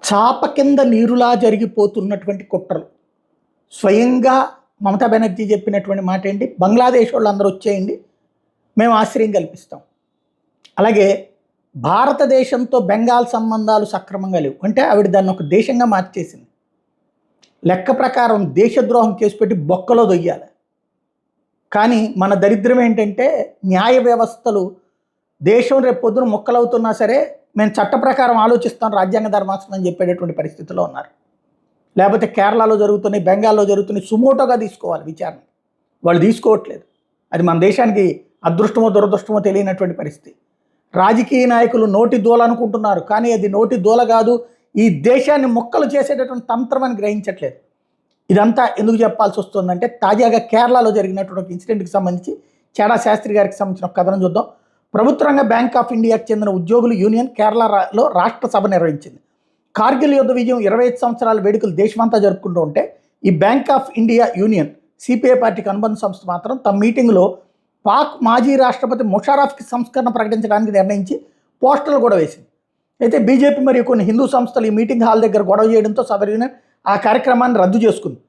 చాప కింద నీరులా జరిగిపోతున్నటువంటి కుట్రలు. స్వయంగా మమతా బెనర్జీ చెప్పినటువంటి మాట ఏంటి, బంగ్లాదేశ్ వాళ్ళు అందరూ వచ్చేయండి, మేము ఆశ్రయం కల్పిస్తాం. అలాగే భారతదేశంతో బెంగాల్ సంబంధాలు సక్రమంగా లేవు అంటే ఆవిడ దాన్ని ఒక దేశంగా మార్చేసింది. లెక్క ప్రకారం దేశద్రోహం కేసు పెట్టి బొక్కలో దొయ్యాలి. కానీ మన దరిద్రం ఏంటంటే న్యాయ వ్యవస్థలు దేశం రేపు పొద్దున ముక్కలవుతున్నా సరే మేము చట్ట ప్రకారం ఆలోచిస్తాం, రాజ్యాంగ ధర్మాసనం అని చెప్పేటటువంటి పరిస్థితిలో ఉన్నారు. లేకపోతే కేరళలో జరుగుతున్నాయి, బెంగాల్లో జరుగుతున్నాయి, సుమోటోగా తీసుకోవాలి విచారణ. వాళ్ళు తీసుకోవట్లేదు. అది మన దేశానికి అదృష్టమో దురదృష్టమో తెలియనటువంటి పరిస్థితి. రాజకీయ నాయకులు నోటి దూల అనుకుంటున్నారు, కానీ అది నోటి దూల కాదు, ఈ దేశాన్ని ముక్కలు చేసేటటువంటి తంత్రం అని గ్రహించట్లేదు. ఇదంతా ఎందుకు చెప్పాల్సి వస్తుందంటే తాజాగా కేరళలో జరిగినటువంటి ఒక ఇన్సిడెంట్కి సంబంధించి చాడా శాస్త్రి గారికి సంబంధించిన ఒక కథనం చూద్దాం. ప్రభుత్వ రంగ బ్యాంక్ ఆఫ్ ఇండియాకి చెందిన ఉద్యోగుల యూనియన్ కేరళలో రాష్ట్ర సభ నిర్వహించింది. కార్గిల్ యుద్ధ విజయం 25 సంవత్సరాల వేడుకలు దేశమంతా జరుపుకుంటూ ఉంటే ఈ bank of India union CPI పార్టీకి అనుబంధ సంస్థ మాత్రం తమ మీటింగ్లో పాక్ మాజీ రాష్ట్రపతి ముషారఫ్కి సంస్కరణ ప్రకటించడానికి నిర్ణయించి పోస్టర్లు కూడా వేసింది. అయితే బీజేపీ మరియు కొన్ని హిందూ సంస్థలు ఈ మీటింగ్ హాల్ దగ్గర గొడవ చేయడంతో సదరు యూనియన్ ఆ కార్యక్రమాన్ని రద్దు చేసుకుంది.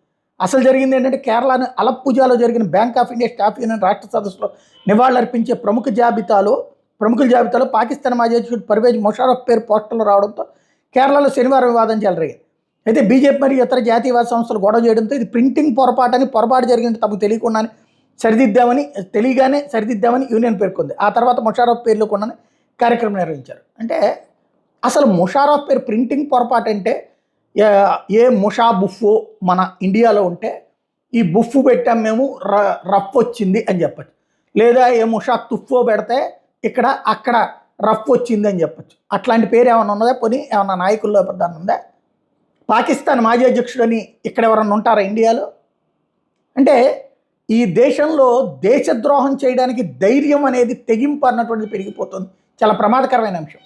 అసలు జరిగింది ఏంటంటే కేరళను అలప్పుజాలో జరిగిన bank of India staff union రాష్ట్ర సదస్సులో నివాళులర్పించే ప్రముఖుల జాబితాలో పాకిస్తాన్ మాజీ అధ్యక్షుడు పర్వేజ్ ముషారఫ్ పేరు పోస్టర్లు రావడంతో కేరళలో శనివారం వివాదం చెలరేగింది. అయితే బీజేపీ మరియు ఇతర జాతీయవాద సంస్థలు గొడవ చేయడంతో ఇది ప్రింటింగ్ పొరపాటు జరిగింది తమకు తెలియకుండానే తెలియగానే సరిదిద్దామని యూనియన్ పేర్కొంది. ఆ తర్వాత ముషారఫ్ పేర్లు కూడా కార్యక్రమం నిర్వహించారు. అంటే అసలు ముషారఫ్ పేరు ప్రింటింగ్ పొరపాటు అంటే ఏ ముషా బుఫో మన ఇండియాలో ఉంటే ఈ బుఫ్ పెట్టాం మేము రఫ్ వచ్చింది అని చెప్పచ్చు, లేదా ఏ ముషా తుఫ్ఫో పెడితే అక్కడ రఫ్ వచ్చింది అని చెప్పచ్చు. అట్లాంటి పేరు ఏమైనా ఉన్నదా, పోనీ ఏమన్నా నాయకుల్లో దాన్ని ఉందా? పాకిస్తాన్ మాజీ అధ్యక్షుడని ఇక్కడ ఎవరన్నా ఉంటారా ఇండియాలో? అంటే ఈ దేశంలో దేశద్రోహం చేయడానికి ధైర్యం అనేది తెగింపు అన్నటువంటిది పెరిగిపోతుంది. చాలా ప్రమాదకరమైన అంశం.